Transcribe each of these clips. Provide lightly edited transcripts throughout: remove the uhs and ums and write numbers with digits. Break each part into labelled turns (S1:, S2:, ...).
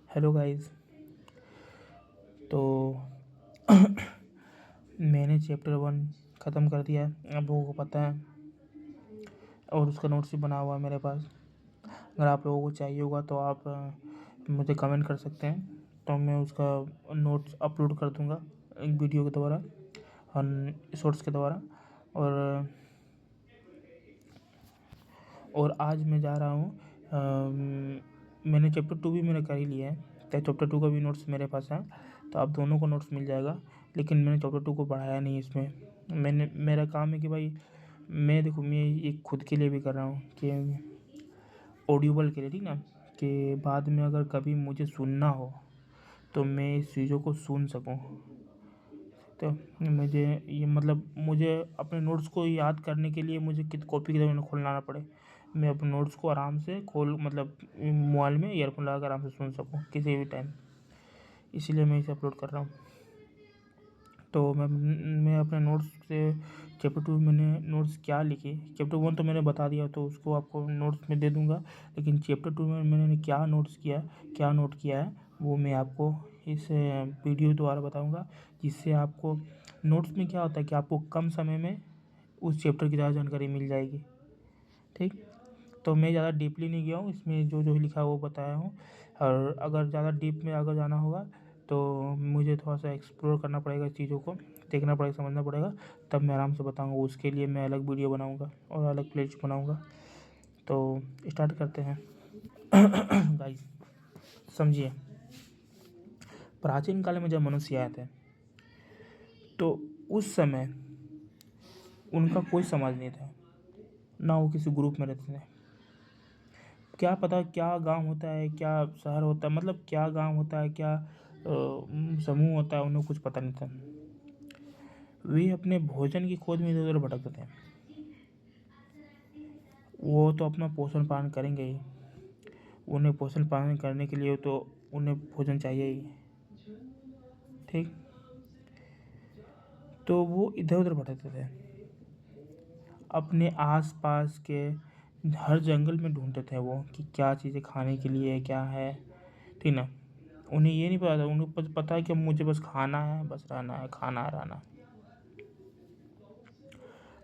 S1: Hello guys. तो मैंने chapter 1 ख़त्म कर दिया है, आप लोगों को पता है, और उसका नोट्स भी बना हुआ है मेरे पास। अगर आप लोगों को चाहिए होगा तो आप मुझे कमेंट कर सकते हैं, तो मैं उसका नोट्स अपलोड कर दूंगा एक वीडियो के द्वारा और शॉर्ट्स के द्वारा। और आज मैं जा रहा हूँ, मैंने चैप्टर 2 भी मैंने कर ही लिया है, तो चैप्टर 2 का भी नोट्स मेरे पास है, तो आप दोनों को नोट्स मिल जाएगा। लेकिन मैंने चैप्टर 2 को पढ़ाया नहीं इसमें। मेरा काम है कि भाई मैं एक खुद के लिए भी कर रहा हूँ कि ऑडियोबल के लिए, ठीक ना, कि बाद में अगर कभी मुझे सुनना हो तो मैं इस चीज़ों को सुन सकूँ। तो मुझे ये मतलब मुझे अपने नोट्स को याद करने के लिए मुझे कॉपी किताब ना खोलना ना पड़े। मैं अपने नोट्स को आराम से मोबाइल में ईयरफोन लगा कर आराम से सुन सकूँ किसी भी टाइम। इसीलिए मैं इसे अपलोड कर रहा हूँ। तो मैं अपने नोट्स से चैप्टर 2 मैंने नोट्स क्या लिखे, चैप्टर 1 तो मैंने बता दिया, तो उसको आपको नोट्स में दे दूँगा। लेकिन चैप्टर 2 में मैंने क्या नोट्स किया, क्या नोट किया है, वो मैं आपको इस वीडियो द्वारा बताऊँगा। जिससे आपको नोट्स में क्या होता है कि आपको कम समय में उस चैप्टर की ज़्यादा जानकारी मिल जाएगी, ठीक। तो मैं ज़्यादा डीपली नहीं गया हूँ इसमें, जो लिखा है वो बताया हूँ। और अगर ज़्यादा डीप में अगर जाना होगा तो मुझे थोड़ा सा एक्सप्लोर करना पड़ेगा, चीज़ों को देखना पड़ेगा, समझना पड़ेगा, तब मैं आराम से बताऊँगा। उसके लिए मैं अलग वीडियो बनाऊँगा और अलग प्लेलिस्ट बनाऊँगा। तो स्टार्ट करते हैं। गाइस, समझिए, प्राचीन काल में जब मनुष्य आए थे तो उस समय उनका कोई समाज नहीं था, ना वो किसी ग्रुप में रहते थे। क्या पता क्या गांव होता है, क्या शहर होता है, मतलब क्या गांव होता है, क्या समूह होता है, उन्हें कुछ पता नहीं था। वे अपने भोजन की खोज में इधर उधर भटकते थे। वो तो अपना पोषण पालन करेंगे ही, उन्हें पोषण पालन करने के लिए तो उन्हें भोजन चाहिए ही, ठीक। तो वो इधर उधर भटकते थे, अपने आस पास के हर जंगल में ढूंढते थे वो कि क्या चीज़ें खाने के लिए क्या है, ठीक ना। उन्हें ये नहीं पता था, उन्हें बस पता है कि मुझे बस खाना है, बस रहना है, खाना है, रहना।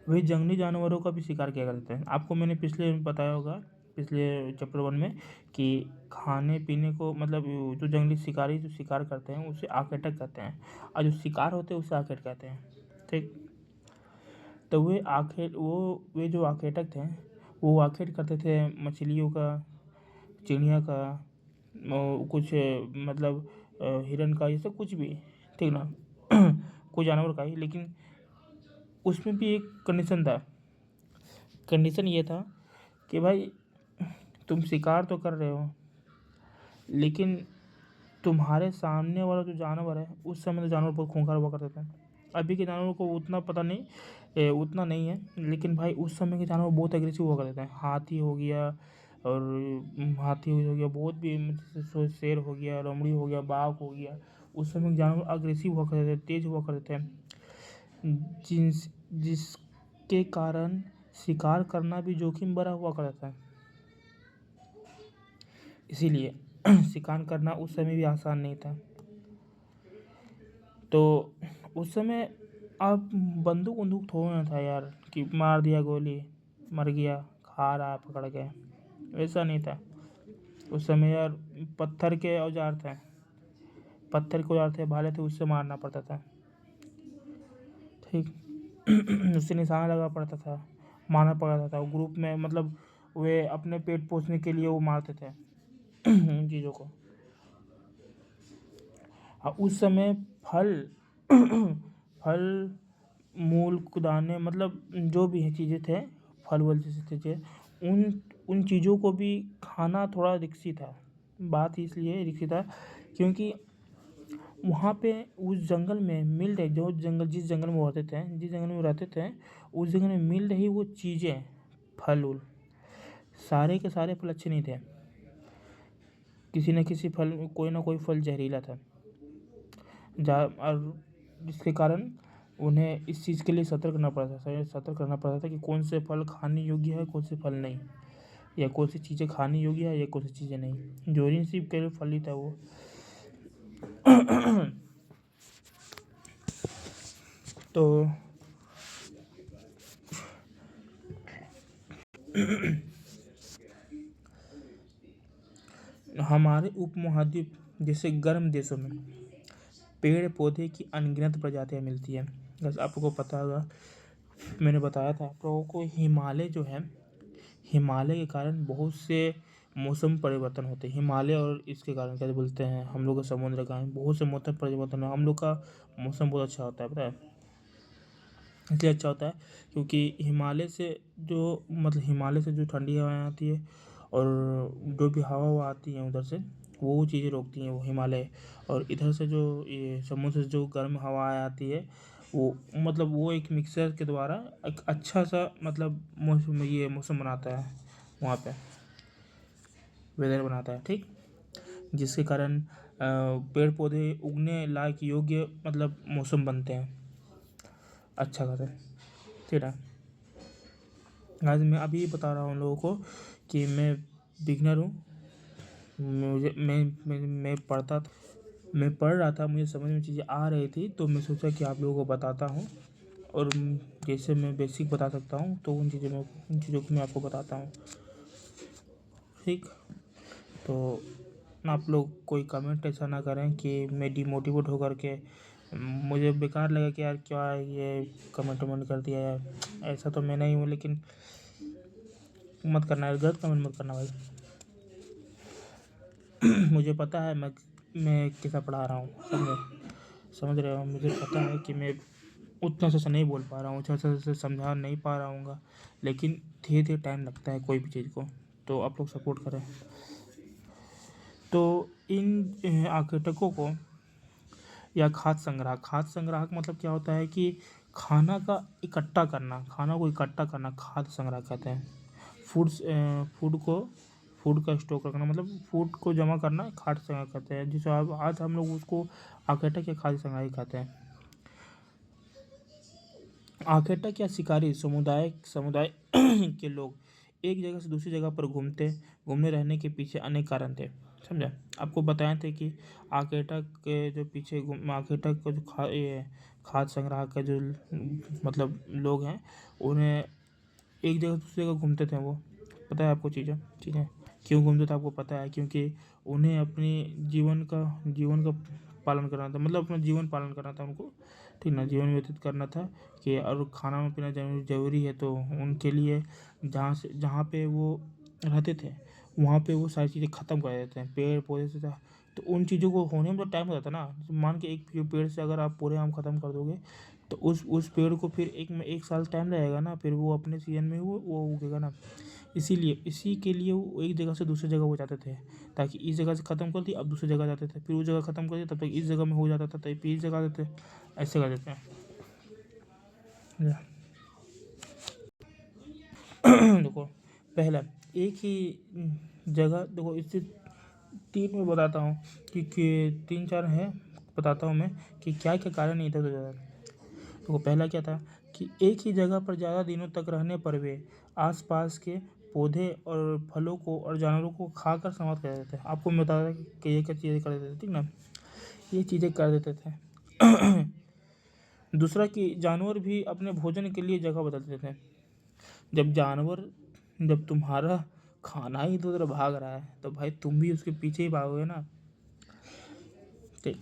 S1: वे जंगली जानवरों का भी शिकार किया करते हैं। आपको मैंने पिछले बताया होगा, पिछले चैप्टर 1 में, कि खाने पीने को मतलब जो जंगली शिकारी जो शिकार करते हैं उसे आकेटक कहते हैं, और जो शिकार होते हैं उसे आकेट कहते हैं, ठीक। तो वे जो आकेटक थे वो आकेट करते थे मछलियों का, चिड़िया का, कुछ मतलब हिरन का, ये सब कुछ भी, ठीक ना। कोई जानवर का ही। लेकिन उसमें भी एक कंडीशन था। कंडीशन ये था कि भाई तुम शिकार तो कर रहे हो, लेकिन तुम्हारे सामने वाला जो जानवर है, उस समय तो जानवर बहुत खूंखार हुआ करते थे। अभी के जानवरों को उतना पता नहीं, उतना नहीं है, लेकिन भाई उस समय के जानवर बहुत एग्रेसिव हुआ करते थे। हाथी हो गया, और हाथी हो गया, बहुत भी जैसे शेर हो गया, लोमड़ी हो गया, बाघ हो गया। उस समय के जानवर अग्रेसिव हुआ करते थे, तेज हुआ करते थे, जिसके कारण शिकार करना भी जोखिम भरा हुआ करता था। इसीलिए शिकार करना उस समय भी आसान नहीं था। तो उस समय आप बंदूक वंदूक थोड़ा ना था यार, कि मार दिया गोली, मर गया, खा रहा है पकड़ के, वैसा नहीं था। उस समय यार पत्थर के औजार थे, पत्थर के औजार थे, भाले थे, उससे मारना पड़ता था, ठीक। उससे निशाना लगा पड़ता था, मारना पड़ता था। ग्रुप में मतलब वे अपने पेट पोषने के लिए वो मारते थे उन चीज़ों को। और उस समय फल फल मूल दाने, मतलब जो भी है चीज़ें थे, फल वल जैसे चीज़ें, उन उन चीज़ों को भी खाना थोड़ा रिस्की था। बात इसलिए रिस्की था क्योंकि वहाँ पे उस जंगल में मिल रहे, जो जंगल जिस जंगल में वो रहते थे, जिस जंगल में रहते थे, उस जंगल में मिल रही वो चीज़ें, फल उल, सारे के सारे फल अच्छे नहीं थे। किसी न किसी फल, कोई ना कोई फल जहरीला था, और जिसके कारण उन्हें इस चीज़ के लिए सतर्क करना पड़ता था कि कौन से फल खाने योग्य है, कौन से फल नहीं, या कौन सी चीज़ें खाने योग्य है या कौन सी चीज़ें नहीं। जो रिसीव के लिए फलित है वो तो हमारे उपमहाद्वीप जैसे गर्म देशों में पेड़ पौधे की अनगिनत प्रजातियां मिलती हैं। जैसे आपको पता होगा, मैंने बताया था आप लोगों को, हिमालय जो है, हिमालय के कारण बहुत से मौसम परिवर्तन होते हैं। हिमालय और इसके कारण क्या बोलते हैं, हम लोग का समुद्र का बहुत से मौसम परिवर्तन है। हम लोग का मौसम बहुत अच्छा होता है, पता है इसलिए अच्छा होता है क्योंकि हिमालय से जो मतलब हिमालय से जो ठंडी हवाएं आती है और जो भी हवा आती है उधर से, वो चीज़ें रोकती हैं वो हिमालय। और इधर से जो ये समुद्र से जो गर्म हवाएं आती है वो मतलब वो एक मिक्सर के द्वारा एक अच्छा सा मतलब मौसम बनाता है वहाँ पे, वेदर बनाता है, ठीक। जिसके कारण पेड़ पौधे उगने लायक योग्य मतलब मौसम बनते हैं, अच्छा खासा, ठीक है। आज मैं अभी बता रहा हूँ लोगों को कि मैं बिगनर हूँ। मुझे मैं पढ़ रहा था, मुझे समझ में चीज़ें आ रही थी तो मैं सोचा कि आप लोगों को बताता हूँ। और जैसे मैं बेसिक बता सकता हूँ तो उन चीज़ों को मैं आपको बताता हूँ, ठीक। तो आप लोग कोई कमेंट ऐसा ना करें कि मैं डिमोटिवेट होकर के मुझे बेकार लगा कि यार क्या ये कमेंट कर दिया यार, ऐसा तो मैं नहीं हूँ। लेकिन मत करना यार, गलत कमेंट मत करना भाई। मुझे पता है मैं कैसा पढ़ा रहा हूँ, समझ रहे हो। मुझे पता है कि मैं उतना अच्छे से नहीं बोल पा रहा हूँ, अच्छे से समझा नहीं पा रहा हूँ, लेकिन धीरे धीरे टाइम लगता है कोई भी चीज़ को, तो आप लोग सपोर्ट करें। तो इन आर्किटेक्टों को या खाद्य संग्राहक मतलब क्या होता है कि खाना का इकट्ठा करना, खाना को इकट्ठा करना खाद्य संग्रह कहते हैं। फूड का स्टॉक रखना मतलब फूड को जमा करना खाद्य संग्रह कहते हैं, जिसे आज हम लोग उसको आर्किटेक्ट या खाद्य संग्रह ही कहते हैं। आर्किटेक्ट या शिकारी समुदाय के लोग एक जगह से दूसरी जगह पर घूमने रहने के पीछे अनेक कारण थे, समझा। आपको बताए थे कि आर्किटेक्ट के जो पीछे आर्किटेक्ट को जो खाद्य संग्रह का जो मतलब लोग हैं, उन्हें एक जगह से दूसरी जगह घूमते थे वो, पता है आपको चीज़ें, ठीक है। क्यों घूमते थे आपको पता है, क्योंकि उन्हें अपने जीवन का पालन करना था, मतलब अपना जीवन पालन करना था उनको, ठीक ना, जीवन व्यतीत करना था कि और खाना पीना जरूरी है। तो उनके लिए जहाँ पे वो रहते थे वहाँ पे वो सारी चीज़ें ख़त्म कर देते हैं, पेड़ पौधे से तो उन चीज़ों को होने में तो टाइम हो जाता है ना। मान के एक पेड़ से अगर आप पूरे आम ख़त्म कर दोगे तो उस पेड़ को फिर एक साल टाइम लगेगा ना, फिर वो अपने सीजन में वो उगेगा ना। इसी के लिए वो एक जगह से दूसरी जगह वो जाते थे, ताकि इस जगह से ख़त्म कर दी अब दूसरी जगह जाते थे, फिर उस जगह ख़त्म कर दी तब तक इस जगह में हो जाता था, तब फिर इस जगह आते थे, ऐसे कर देते हैं। देखो, पहला एक ही जगह, देखो इससे तीन में बताता हूँ कि तीन चार है, बताता हूँ मैं कि क्या क्या कारण इधर उधर जाता है। देखो पहला क्या था कि एक ही जगह पर ज़्यादा दिनों तक रहने पर वे आसपास के पौधे और फलों को और जानवरों को खाकर समाप्त कर देते थे। आपको मैं बता रहा था कि ये क्या चीज़ें कर देते थे, ठीक ना, ये चीज़ें कर देते थे। दूसरा कि जानवर भी अपने भोजन के लिए जगह बदलते थे। जब तुम्हारा खाना ही इधर उधर भाग रहा है तो भाई तुम भी उसके पीछे ही भागोगे ना, ठीक।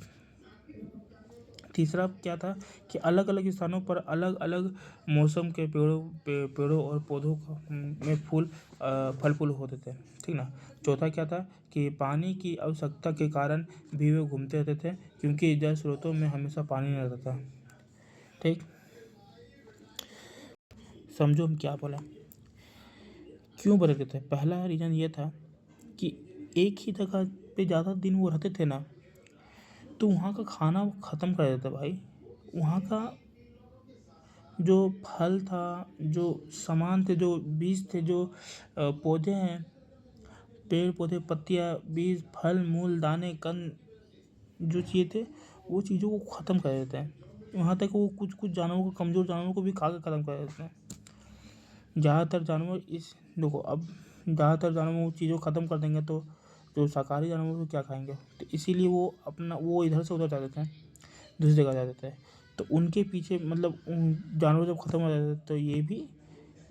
S1: तीसरा क्या था कि अलग अलग स्थानों पर अलग अलग मौसम के पेड़ों और पौधों में फल फूल होते थे, ठीक ना। चौथा क्या था कि पानी की आवश्यकता के कारण भी वे घूमते रहते थे, क्योंकि जल स्रोतों में हमेशा पानी नहीं रहता था, ठीक। समझो हम क्या बोला, क्यों बदलते थे। पहला रीज़न ये था कि एक ही जगह पे ज़्यादा दिन वो रहते थे ना, तो वहाँ का खाना वो ख़त्म कर देते भाई। वहाँ का जो फल था, जो सामान थे, जो बीज थे, जो पौधे हैं, पेड़ पौधे, पत्तियाँ, बीज, फल मूल, दाने, कंद, जो चीज़ें थे वो चीज़ों को ख़त्म कर देते हैं। वहाँ तक वो कुछ कुछ जानवरों कमज़ोर जानवरों को भी खा कर ख़त्म कर देते हैं। ज़्यादातर जानवर देखो अब ज़्यादातर जानवर वो चीज़ों को ख़त्म कर देंगे तो जो शाकाहारी जानवर वो क्या खाएंगे, तो इसीलिए वो अपना वो इधर से उधर जा देते हैं, दूसरी जगह जा देते हैं। तो उनके पीछे मतलब जानवर जब ख़त्म हो जाते थे तो ये भी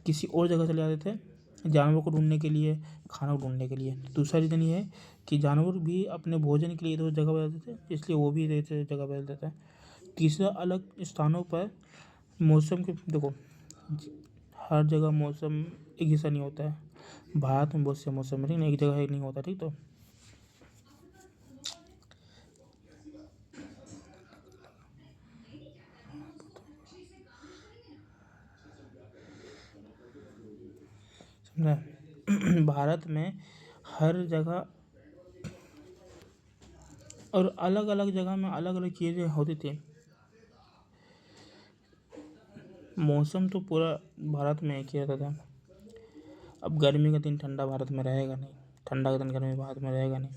S1: किसी और जगह चले जाते थे जानवर को ढूंढने के लिए, खाना को ढूंढने के लिए। दूसरा रीज़न ये है कि जानवर भी अपने भोजन के लिए इधर जगह बदलते थे, इसलिए वो भी इधर से जगह बदल देते हैं। तीसरा, अलग स्थानों पर मौसम के देखो, हर जगह मौसम एक जैसा नहीं होता है। भारत में बहुत से मौसम है, ठीक ना, एक जगह नहीं होता, ठीक। तो समझा। भारत में हर जगह और अलग अलग जगह में अलग अलग चीज़ें होती थी। मौसम तो पूरा भारत में एक ही रहता था। अब गर्मी का दिन ठंडा भारत में रहेगा नहीं, ठंडा का दिन गर्मी भारत में रहेगा नहीं,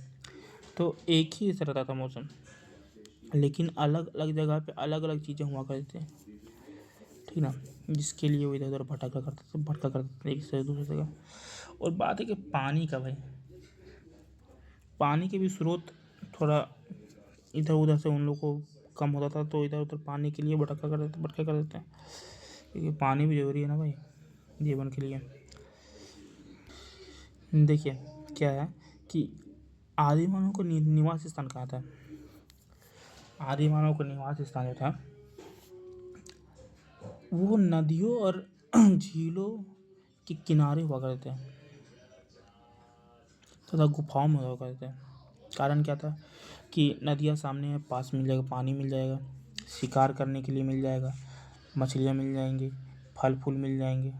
S1: तो एक ही जैसा रहता था मौसम। लेकिन अलग अलग जगह पे अलग अलग चीज़ें हुआ करती थी, ठीक ना, जिसके लिए वो इधर उधर भटका करते थे एक से दूसरी जगह। और बात है कि पानी का, भाई पानी के भी स्रोत थोड़ा इधर उधर से उन लोग को कम होता था, तो इधर उधर पानी के लिए भटका कर देते हैं, क्योंकि पानी भी ज़रूरी है ना भाई जीवन के लिए। देखिए क्या है कि आदि मानव को निवास स्थान कहाँ था। आदि मानव का निवास स्थान जो था वो नदियों और झीलों के किनारे हुआ करते थे तथा गुफाओं में हुआ करते थे। कारण क्या था कि नदियाँ सामने है, पास मिल जाएगा, पानी मिल जाएगा, शिकार करने के लिए मिल जाएगा, मछलियाँ मिल जाएंगी, फल फूल मिल जाएंगे।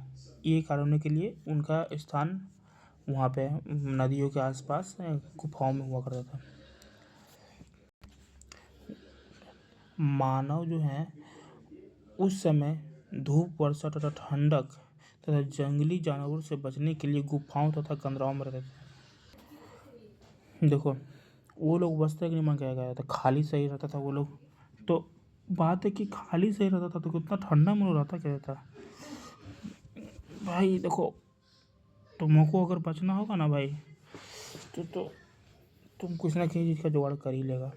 S1: ये कारणों के लिए उनका स्थान वहाँ पे नदियों के आसपास गुफाओं में हुआ करता था। मानव जो है उस समय धूप, वर्षा तथा ठंडक तथा जंगली जानवरों से बचने के लिए गुफाओं तथा कंदराओं में रहते थे। देखो वो लोग बचते कि नहीं, मन क्या गया था, खाली सही रहता था वो लोग। तो बात है कि खाली सही रहता था तो कितना ठंडा में रहता क्या रहता भाई। देखो तुमको अगर बचना होगा ना भाई, तो तुम कुछ ना किसी चीज़ का जुगाड़ कर ही लेगा,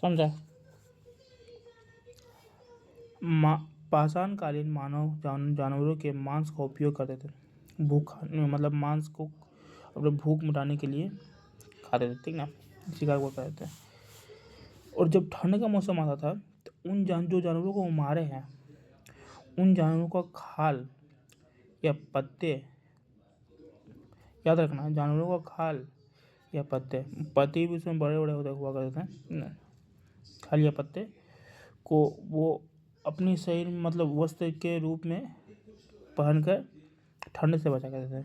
S1: समझा। मा पाषाणकालीन मानव जानवरों के मांस का उपयोग करते थे भूख, मतलब मांस को अपने भूख मिटाने के लिए खाते थे, ठीक ना, शिकार को करते थे। और जब ठंड का मौसम आता था तो जो जानवरों को वो मारे हैं उन जानवरों का खाल या पत्ते, याद रखना, जानवरों का खाल या पत्ते, पत्ते भी उसमें बड़े बड़े होते हुआ करते थे ना, खाल या पत्ते को वो अपने शरीर में मतलब वस्त्र के रूप में पहनकर ठंड से बचा करते थे।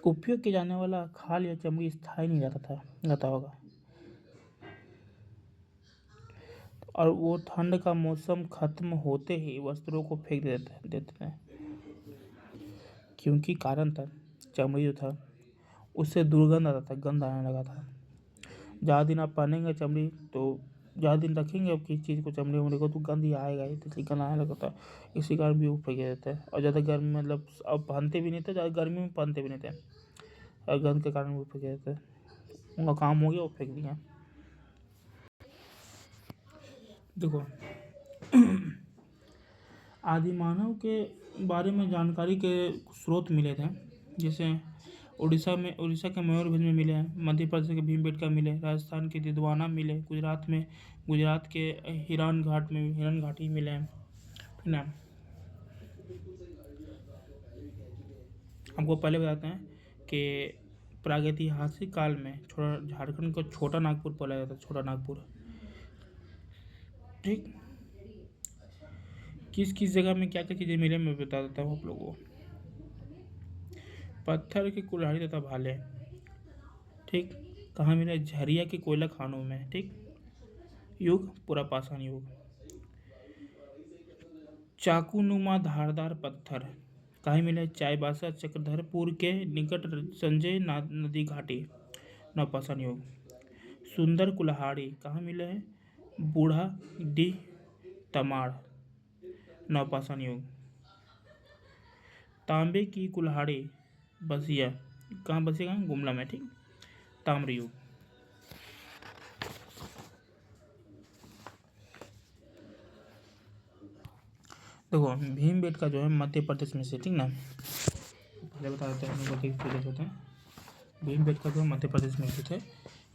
S1: उपयोग किया जाने वाला खाल या चमड़ी स्थायी नहीं रहता होगा, और वो ठंड का मौसम खत्म होते ही वस्त्रों को फेंक देते थे। क्योंकि कारण था चमड़ी जो था उससे दुर्गंध आता था, गंध आने लगा था। ज़्यादा दिन आप पहनेंगे चमड़ी तो ज़्यादा दिन रखेंगे अब किसी चीज़ को, चमड़ी उमड़ी को, तो गंध ही आएगा ही, तो इसलिए गंध आने लगा था। इसी कारण भी वो फेंक देते हैं। और ज़्यादा गर्मी मतलब अब पहनते भी नहीं थे, ज़्यादा गर्मी में पहनते भी नहीं थे, और गंध के कारण वो फेंक देते हैं। उनका काम हो गया, वो फेंक दिया। देखो आदि मानव के बारे में जानकारी के स्रोत मिले थे, जैसे उड़ीसा के मयूरभंज में मिले हैं, मध्य प्रदेश के भीमबेटका मिले, राजस्थान के दिदवाना मिले, गुजरात के हिरन घाटी मिले हैं, ठीक ना। हमको पहले बताते हैं कि प्रागैतिहासिक काल में झारखंड को छोटा नागपुर बोला जाता है, छोटा नागपुर, ठीक। किस किस जगह में क्या क्या चीज़ें मिले मैं बता देता हूँ आप लोगों को। पत्थर की कुल्हाड़ी तथा भाले, ठीक, कहाँ मिले, झरिया के कोयला खानों में, ठीक। युग पूरा पाषाण युग। चाकूनुमा धारदार पत्थर कहाँ मिले, चाईबासा चक्रधरपुर के निकट संजय नदी घाटी, नवपाषाण युग। सुंदर कुल्हाड़ी कहाँ मिले हैं, बूढ़ा डी तमाड़ नवपाषाण युग। तांबे की कुल्हाड़ी बसिया, कहाँ बसिया, कहाँ, गुमला में, ठीक, ताम्र युग। देखो भीमबेटका जो है मध्य प्रदेश में से, ठीक ना, पहले बता देते हैं होते हैं। भीमबेटका जो मध्य प्रदेश में स्थित है।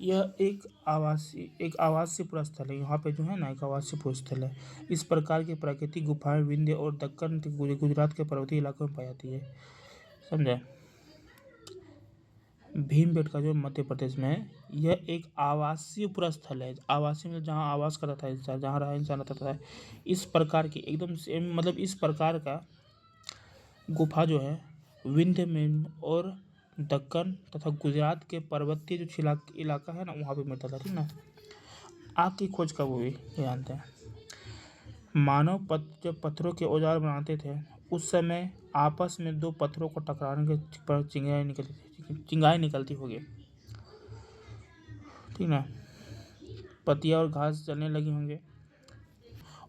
S1: यह एक आवासीय पुरस्थल है। यहाँ पे जो है ना एक आवासीय पुरस्थल है। इस प्रकार की प्राकृतिक गुफाएं विंध्य और दक्कन के गुजरात के पर्वतीय इलाकों में पाई जाती है। समझे। भीमबेटका जो मध्य प्रदेश में है, यह एक आवासीय पुरस्थल है। आवासीय मतलब जहाँ आवास करता था इंसान, जहाँ रहा इंसान रहता था। इस प्रकार की एकदम सेम, मतलब इस प्रकार का गुफा जो है विंध्य में और दक्कन तथा गुजरात के पर्वतीय जो इलाका है ना, वहाँ पे मिलता था, ठीक ना। आग की खोज कब हुई ये जानते हैं। मानव जब पत्थरों के औजार बनाते थे, उस समय आपस में दो पत्थरों को टकराने के पर चिंगारी निकलती होगी, ठीक ना। पत्तियाँ और घास जलने लगी होंगे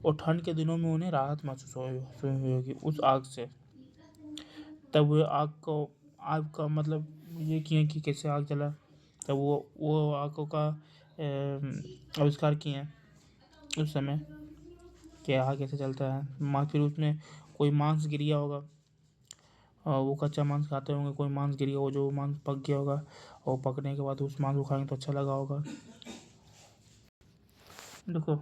S1: और ठंड के दिनों में उन्हें राहत महसूस हुई होगी उस आग से। तब वे आग का मतलब ये किए कि कैसे आग जला, तब वो आग का आविष्कार किए हैं उस समय कि आग कैसे चलता है। फिर उसमें कोई मांस गिर गया होगा और वो कच्चा मांस खाते होंगे, कोई मांस गिर गया हो जो मांस पक गया होगा और पकने के बाद उस मांस को खाएंगे तो अच्छा लगा होगा। देखो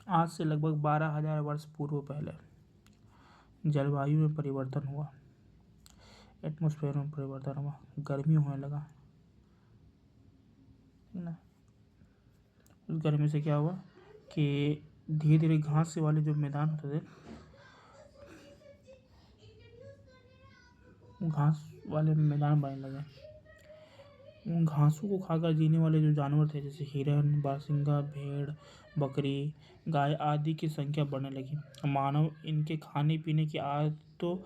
S1: आज से लगभग 12,000 वर्ष पूर्व पहले जलवायु में परिवर्तन हुआ, एटमॉस्फेयर में परिवर्तन हुआ, गर्मी होने लगा, ठीक ना। उस गर्मी से क्या हुआ कि धीरे धीरे घास वाले जो मैदान होते थे, घास वाले मैदान बनने लगे। उन घासों को खाकर जीने वाले जो जानवर थे, जैसे हिरन, बारसिंगा, भेड़, बकरी, गाय आदि की संख्या बढ़ने लगी। मानव इनके खाने पीने की आदतों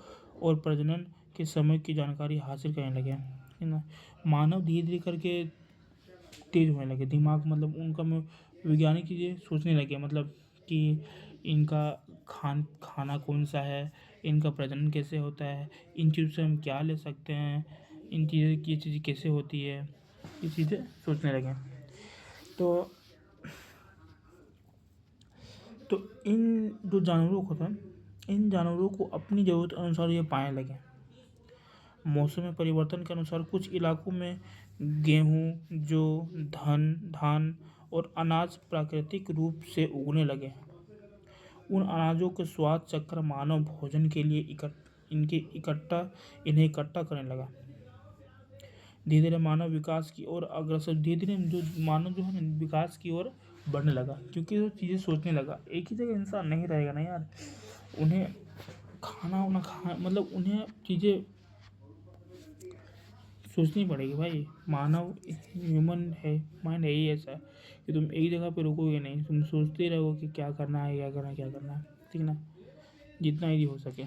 S1: और प्रजनन के समय की जानकारी हासिल करने लगे, है ना। मानव धीरे धीरे करके तेज होने लगे, दिमाग मतलब उनका में वैज्ञानिक चीज़ें सोचने लगे, मतलब कि इनका खाना कौन सा है, इनका प्रजनन कैसे होता है, इन चीज़ों से हम क्या ले सकते हैं, इन चीज़ें की चीज़ें कैसे होती है, ये चीज़ें सोचने लगे। तो इन जो जानवरों को था, इन जानवरों को अपनी ज़रूरत अनुसार ये पाने लगे। मौसम में परिवर्तन के अनुसार कुछ इलाकों में गेहूँ, जौ, धान और अनाज प्राकृतिक रूप से उगने लगे। उन अनाजों के स्वाद चक्र मानव भोजन के लिए इन्हें इकट्ठा करने लगा। धीरे धीरे मानव विकास की ओर अग्रसर, धीरे धीरे जो मानव जो है ना विकास की ओर बढ़ने लगा, क्योंकि वो चीज़ें सोचने लगा। एक ही जगह इंसान नहीं रहेगा ना यार, उन्हें खाना वाना मतलब उन्हें चीज़ें सोचनी पड़ेगी भाई। मानव ह्यूमन है, माइंड है ही ऐसा कि तुम एक जगह पे रुकोगे नहीं, तुम सोचते रहोगे कि क्या करना है, क्या करना है, ठीक ना, जितना ईजी हो सके।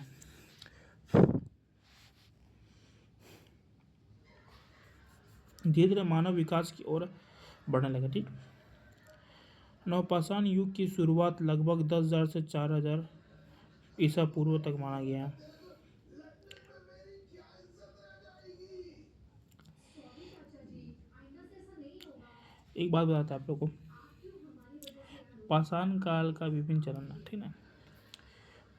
S1: धीरे धीरे मानव विकास की ओर बढ़ने लगा, ठीक। नवपाषाण युग की शुरुआत लगभग 10,000 से 4,000 ईसा पूर्व तक माना गया है। एक बात बताता है आप लोगों को, पाषाण काल का विभिन्न चरण, ठीक है।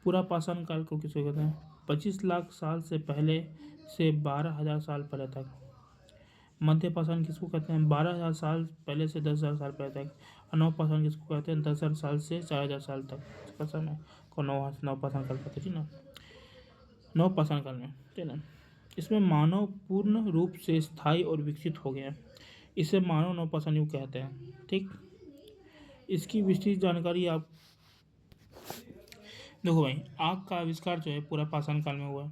S1: पूरा पाषाण काल को किसको कहते हैं? 25 लाख साल से पहले से 12,000 साल पहले तक। मध्य पाषाण किसको कहते हैं? 12,000 साल पहले से 10,000 साल पहले तक। और नवपाषाण किसको कहते हैं? 10,000 साल से 4,000 साल तक का समय को नवपाषाण काल कहते हैं, ठीक ना। नवपाषाण काल में, ठीक ना, इसमें मानव पूर्ण रूप से स्थायी और विकसित हो गया। इसे मानव नवपाषाण युग कहते हैं, ठीक। इसकी विस्तृत जानकारी आप देखो भाई, आग का आविष्कार जो है पूरा पाषाण काल में हुआ।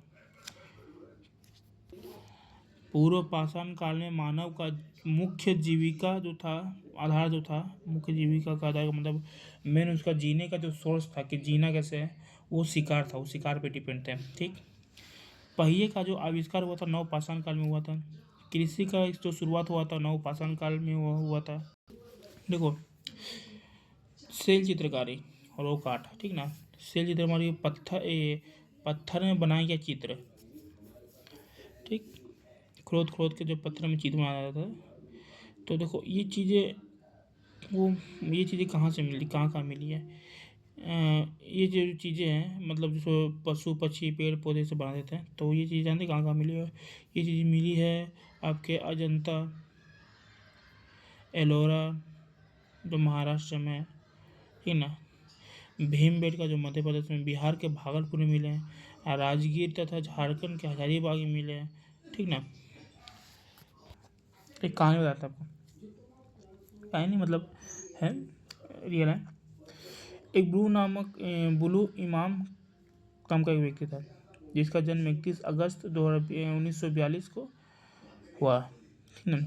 S1: पूर्व पाषाण काल में मानव का मुख्य जीविका जो था, आधार जो था, मुख्य जीविका का आधार मतलब मेन उसका जीने का जो सोर्स था कि जीना कैसे है, वो शिकार था, वो शिकार पे डिपेंड थे, ठीक। पहिए का जो आविष्कार हुआ था नवपाषाण काल में हुआ था। कृषि का जो शुरुआत हुआ था नवपाषाण काल में हुआ था। देखो, सेल चित्रकारी रॉक आर्ट, ठीक ना। सेल चित्रकारी पत्थर में बनाया गया चित्र, ठीक, खोद खोद के जो पत्थर में चित्र बनाया जाता था। तो देखो ये चीज़ें कहाँ से मिली, कहाँ मिली है। ये जो चीज़ें हैं, मतलब जो पशु पक्षी पेड़ पौधे से बना देते हैं, तो ये चीज़ जानते कहाँ मिली है। ये चीज़ मिली है आपके अजंता एलोरा जो महाराष्ट्र में है, ठीक ना। भीमबेटका जो मध्य प्रदेश में, बिहार के भागलपुर में मिले हैं, राजगीर तथा झारखंड के हजारीबाग में मिले हैं, ठीक ना। एक कहानी बताता आपको, कहानी नहीं मतलब है, रियल है। एक बुलू इमाम नाम का एक व्यक्ति था, जिसका जन्म 31 अगस्त 1942 को हुआ, ठीक ना।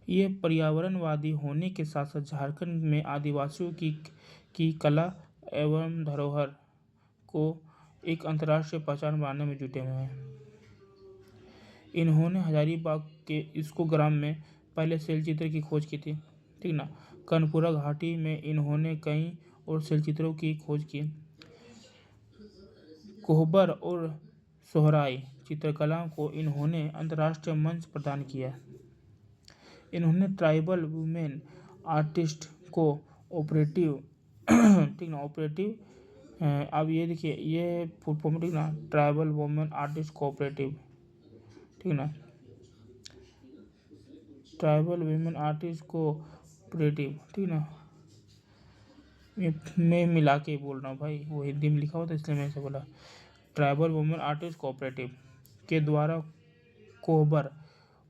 S1: ये पर्यावरणवादी होने के साथ साथ झारखंड में आदिवासियों की कला एवं धरोहर को एक अंतर्राष्ट्रीय पहचान बनाने में जुटे हुए हैं। इन्होंने हजारीबाग के इसको ग्राम में पहले सेल चित्र की खोज की थी, ठीक ना। कर्णपुरा घाटी में इन्होंने कई और सेल चित्रों की खोज की। कोहबर और सोहराई चित्रकला को इन्होंने अंतर्राष्ट्रीय मंच प्रदान किया। इन्होंने tribal women artist co operative ठीक ना, ऑपरेटिव, अब ये देखिए, ये फुल फॉर्म, ठीक ना, ट्राइबल वुमेन आर्टिस्ट कोऑपरेटिव, ठीक ना, ट्राइबल वुमेन आर्टिस्ट कोऑपरेटिव, ठीक ना। मैं मिला के बोल रहा हूँ भाई, वो हिंदी में लिखा हुआ था इसलिए मैं ऐसे बोला। ट्राइबल वुमेन आर्टिस्ट कोऑपरेटिव के द्वारा कोहबर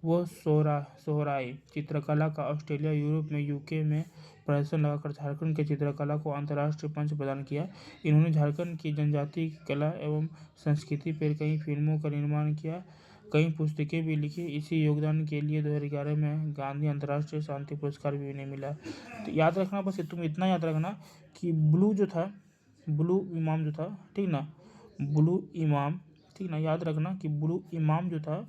S1: वो सोहराई चित्रकला का ऑस्ट्रेलिया, यूरोप में, यूके में प्रदर्शन लगाकर झारखंड के चित्रकला को अंतर्राष्ट्रीय मंच प्रदान किया। इन्होंने झारखंड की जनजातीय कला एवं संस्कृति पर कई फिल्मों का निर्माण किया, कई पुस्तकें भी लिखी। इसी योगदान के लिए 2011 में गांधी अंतर्राष्ट्रीय शांति पुरस्कार भी इन्हें मिला। तो याद रखना, बस तुम इतना याद रखना कि ब्लू इमाम जो था, ठीक ना, ब्लू इमाम, ठीक ना, याद रखना कि ब्लू इमाम जो था,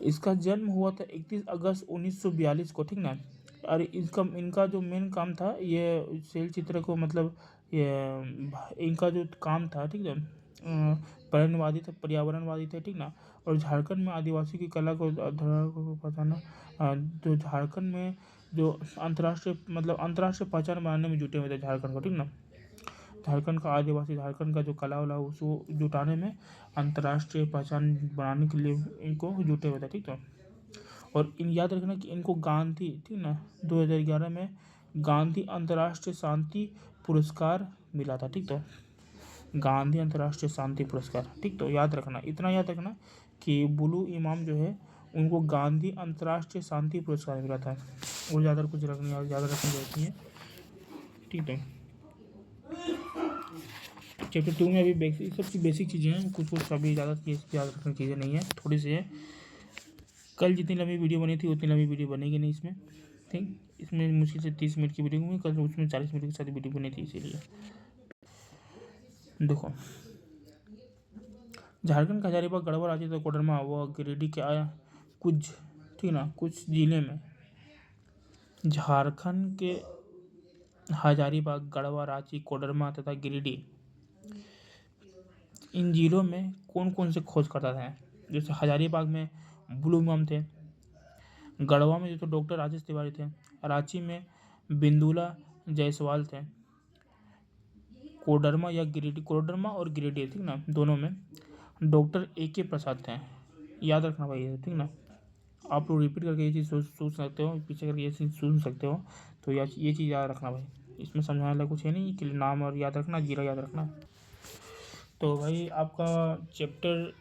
S1: इसका जन्म हुआ था 31 अगस्त 1942 को, ठीक ना। और इनका जो मेन काम था, ये सेल चित्र को, मतलब ये इनका जो काम था, ठीक है, पर्यावरणवादी थे, ठीक ना। और झारखंड में आदिवासी की कला को बताना, जो झारखंड में जो अंतर्राष्ट्रीय पहचान बनाने में जुटे हुए थे झारखंड को, ठीक ना। झारखंड का आदिवासी, झारखंड का जो कला वाला उसको जुटाने में, अंतर्राष्ट्रीय पहचान बनाने के लिए इनको जुटे हुए थे, ठीक है। और याद रखना कि इनको गांधी, ठीक ना, 2011 में गांधी अंतर्राष्ट्रीय शांति पुरस्कार मिला था, ठीक। तो गांधी अंतर्राष्ट्रीय शांति पुरस्कार, ठीक। तो याद रखना, इतना याद रखना कि ब्लू इमाम जो है, उनको गांधी अंतर्राष्ट्रीय शांति पुरस्कार मिला था। और ज़्यादा कुछ ज़्यादा रखने जरूरत नहीं है, ठीक। तो चैप्टर 2 में अभी सबकी बेसिक चीज़ें हैं, कुछ अभी ज़्यादा याद रखने चीज़ें नहीं है, थोड़ी सी है। कल जितनी लंबी वीडियो बनी थी उतनी लंबी वीडियो बनेगी नहीं इसमें, ठीक। इसमें मुश्किल से 30 मिनट की वीडियो होगी, कल उसमें 40 मिनट के साथ वीडियो बनी थी, इसीलिए। देखो, झारखंड का हजारीबाग, गढ़वा, रांची तथा कोडरमा व गिरिडीह के आया कुछ, ठीक ना, कुछ जिले में झारखंड के हजारीबाग, गढ़वा, रांची, कोडरमा तथा गिरिडीह, इन जिलों में कौन कौन से खोजकर्ता थे। जैसे हजारीबाग में ब्लू इमाम थे, गढ़वा में जो तो डॉक्टर राजेश तिवारी थे, रांची में बिंदुला जायसवाल थे, कोडरमा और गिरिडीह, ठीक ना, दोनों में डॉक्टर AK प्रसाद थे। याद रखना भाई, ठीक ना। आप लोग रिपीट करके ये चीज़ सोच सकते हो, पीछे करके ये चीज़ सुन सकते हो, तो ये चीज़ याद रखना भाई। इसमें समझाने वाला कुछ है नहीं कि नाम और याद रखना, जिला याद रखना। तो भाई आपका चैप्टर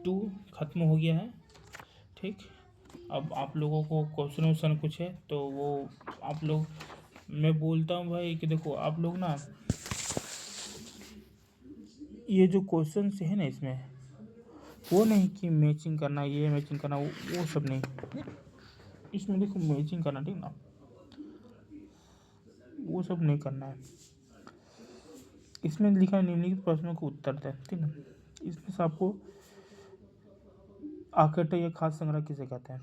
S1: 2 ख़त्म हो गया है, ठीक। अब आप लोगों को क्वेश्चन कुछ है तो वो आप लोग, मैं बोलता हूँ भाई कि देखो आप लोग ना, ये जो क्वेश्चन है ना, इसमें वो नहीं कि मैचिंग करना, ये मैचिंग करना, वो सब नहीं। इसमें देखो मैचिंग करना, ठीक ना, वो सब नहीं करना है। इसमें लिखा है निम्नलिखित प्रश्नों को उत्तर दें, ठीक ना। इसमें से आपको आकेटा या खाद्य संग्रह किसे कहते हैं,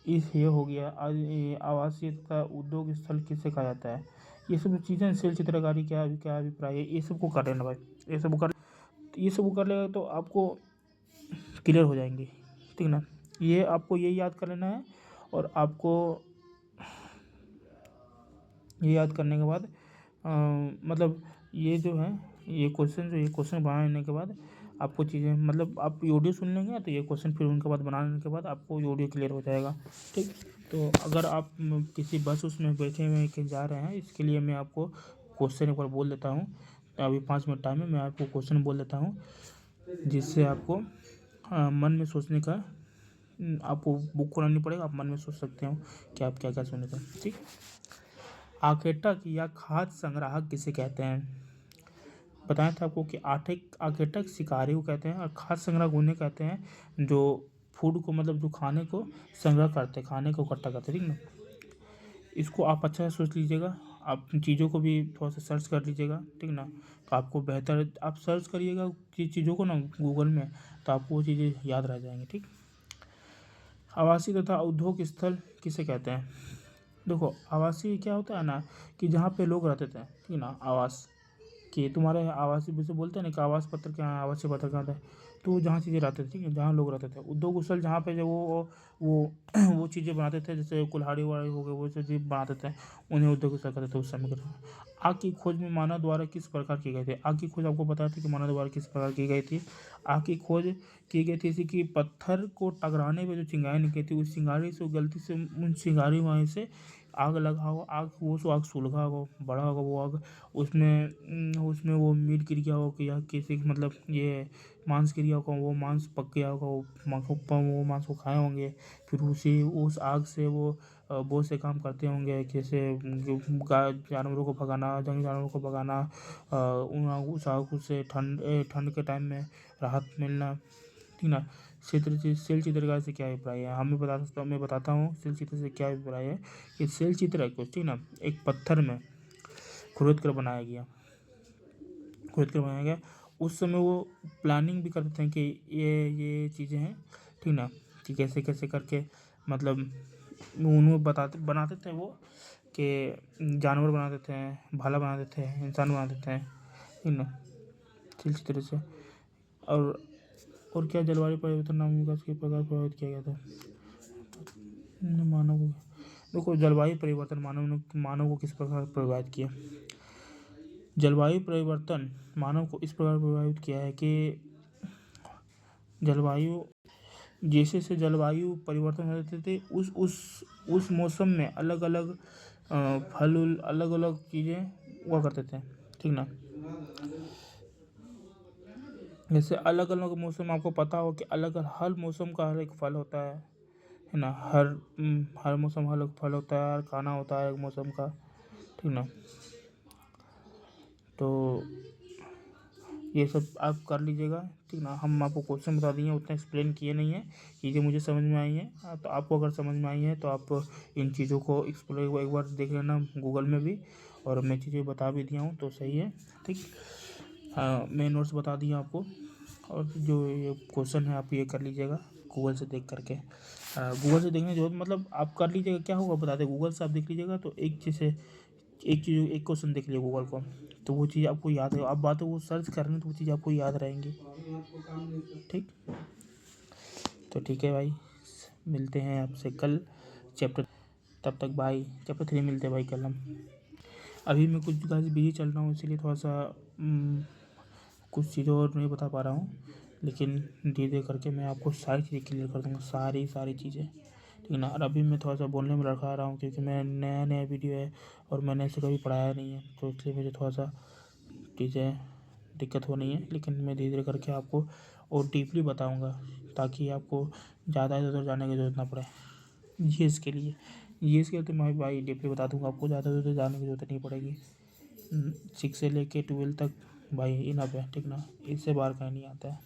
S1: इस ये हो गया। आज ये आवासीय तथा उद्योग स्थल किसे कहा जाता है? ये सब चीज़ें शैल चित्रकारी क्या क्या अभिप्राय है, ये सबको कर लेना भाई। ये सब कर लेगा तो आपको क्लियर हो जाएंगे, ठीक ना। ये आपको ये याद कर लेना है। और आपको ये याद करने के बाद मतलब ये जो है ये क्वेश्चन बनाने के बाद आपको चीज़ें मतलब आप ऑडियो सुन लेंगे तो ये क्वेश्चन फिर उनके बाद बनाने के बाद आपको ये ऑडियो क्लियर हो जाएगा, ठीक। तो अगर आप किसी बस उसमें बैठे हुए कहीं जा रहे हैं, इसके लिए मैं आपको क्वेश्चन एक बार बोल देता हूँ। अभी 5 मिनट टाइम है, मैं आपको क्वेश्चन बोल देता हूँ जिससे आपको मन में सोचने का आपको बुक खोलना नहीं पड़ेगा, आप मन में सोच सकते हो कि आप क्या क्या सुने थे, ठीक। आकेटक या खाद्य संग्राहक किसे कहते हैं? बताया था आपको कि आकेटक शिकारी को कहते हैं और खाद्य संग्राहक उन्हें कहते हैं जो फूड को मतलब जो खाने को संग्रह करते हैं, खाने को इकट्ठा करते हैं, ठीक ना। इसको आप अच्छा से सोच लीजिएगा, आप चीज़ों को भी थोड़ा सा सर्च कर लीजिएगा, ठीक ना। तो आपको बेहतर आप सर्च करिएगा चीज़ों को ना गूगल में, तो आपको वो चीज़ें याद रह जाएंगी, ठीक। आवासीय तथा उद्योग स्थल किसे कहते हैं? देखो आवासीय क्या होता है ना कि जहाँ पे लोग रहते थे, ठीक ना, आवास कि तुम्हारे आवासीय जैसे बोलते हैं ना कि आवास पत्र क्या है, आवासीय पत्र क्या होता है, तो जहाँ चीज़ें रहते थे, ठीक है, जहाँ लोग रहते थे। उद्योग स्थल जहाँ पे जो वो वो चीज़ें बनाते थे, जैसे कुल्हाड़ी वुल्हाड़ी हो गए, वो सब चीज़ बनाते थे, उन्हें उद्योग स्थल कहते थे उस समय के। आग की खोज में मानव द्वारा किस प्रकार की गई थी? आग की खोज आपको पता था कि मानव द्वारा किस प्रकार की गई थी? आग की खोज की गई थी, जैसे कि पत्थर को टकराने पे जो चिंगारी निकली थी, उस चिंगारी से गलती से उन चिंगारी वहीं से आग लगा हो, आग वो सो आग सुलगा हो, बड़ा होगा वो आग, उसमें वो मीट गिर गया हो कि या किसी मतलब ये मांस गिर गया होगा, वो मांस पक गया होगा, वो मांस को खाए होंगे। फिर उस आग से वो बहुत से काम करते होंगे, जैसे गाय जानवरों को भगाना, जंगली जानवरों को भगाना, उस आग से ठंड के टाइम में राहत मिलना, ठीक ना। सेल चित्रकारी से क्या अभिप्राय है? मैं बताता हूँ सेल चित्र से क्या अभिप्राय है। कि सेल चित्र कुछ, ठीक ना, एक पत्थर में खुरद कर बनाया गया। उस समय वो प्लानिंग भी करते थे कि ये चीज़ें हैं, ठीक ना, कि कैसे कैसे करके मतलब उन्होंने बनाते थे वो कि जानवर बनाते थे, भाला बनाते थे, इंसान बनाते थे, ठीक ना, इसी तरह से। और क्या जलवायु परिवर्तन नाम विकास के प्रकार प्रभावित किया गया था? मानव को देखो जलवायु परिवर्तन मानव को किस प्रकार प्रभावित किया? जलवायु परिवर्तन मानव को इस प्रकार प्रभावित किया है कि जलवायु जैसे से जलवायु परिवर्तन होते थे उस मौसम में अलग अलग फल अलग अलग चीज़ें हुआ करते थे, ठीक ना। जैसे अलग अलग मौसम आपको पता हो कि अलग हर मौसम का हर एक फल होता है ना। हर मौसम हर एक फल होता है, हर खाना होता है एक मौसम का, ठीक ना। तो ये सब आप कर लीजिएगा, ठीक ना। हम आपको क्वेश्चन बता दिए, उतना एक्सप्लेन किए नहीं है, चीज़ें मुझे समझ में आई हैं। तो आपको अगर समझ में आई है तो आप इन चीज़ों को एक्सप्लोर एक बार देख लेना गूगल में भी, और मैं चीज़ें बता भी दिया हूँ तो सही है, ठीक। मैं नोट्स बता दिया आपको, और जो ये क्वेश्चन है आप ये कर लीजिएगा गूगल से देख करके। गूगल से देखने जो मतलब आप कर लीजिएगा, क्या होगा बता दें, गूगल से आप देख लीजिएगा तो एक क्वेश्चन देख लीजिए गूगल को, तो वो चीज़ आपको याद है। आप बात वो सर्च कर रहे हैं तो वो चीज़ आपको याद रहेंगी, ठीक। तो ठीक है भाई, मिलते हैं आपसे कल चैप्टर, तब तक बाय। चैप्टर 3 मिलते हैं भाई कल हम। अभी मैं कुछ गाइस बिजी चल रहा हूँ, इसीलिए थोड़ा सा कुछ चीज़ें और नहीं बता पा रहा हूँ, लेकिन धीरे धीरे करके मैं आपको सारी चीज़ें क्लियर कर दूँगा, सारी चीज़ें, ठीक ना। और अभी मैं थोड़ा सा बोलने में लड़खड़ा रहा हूँ क्योंकि मैं नया वीडियो है और मैंने ऐसे कभी पढ़ाया नहीं है, तो इसलिए मुझे थोड़ा सा चीज़ें दिक्कत हो रही है। लेकिन मैं धीरे धीरे करके आपको और डीपली बताऊँगा ताकि आपको ज़्यादा इधर उधर जाने की ज़रूरत ना पड़े। जीएस के लिए तो मैं भाई डीपली बता दूँगा, आपको ज़्यादा इधर उधर जाने की ज़रूरत नहीं पड़ेगी। 6 से लेके 12 तक भाई इनफ है, ठीक ना, इससे बाहर कहीं नहीं आता है।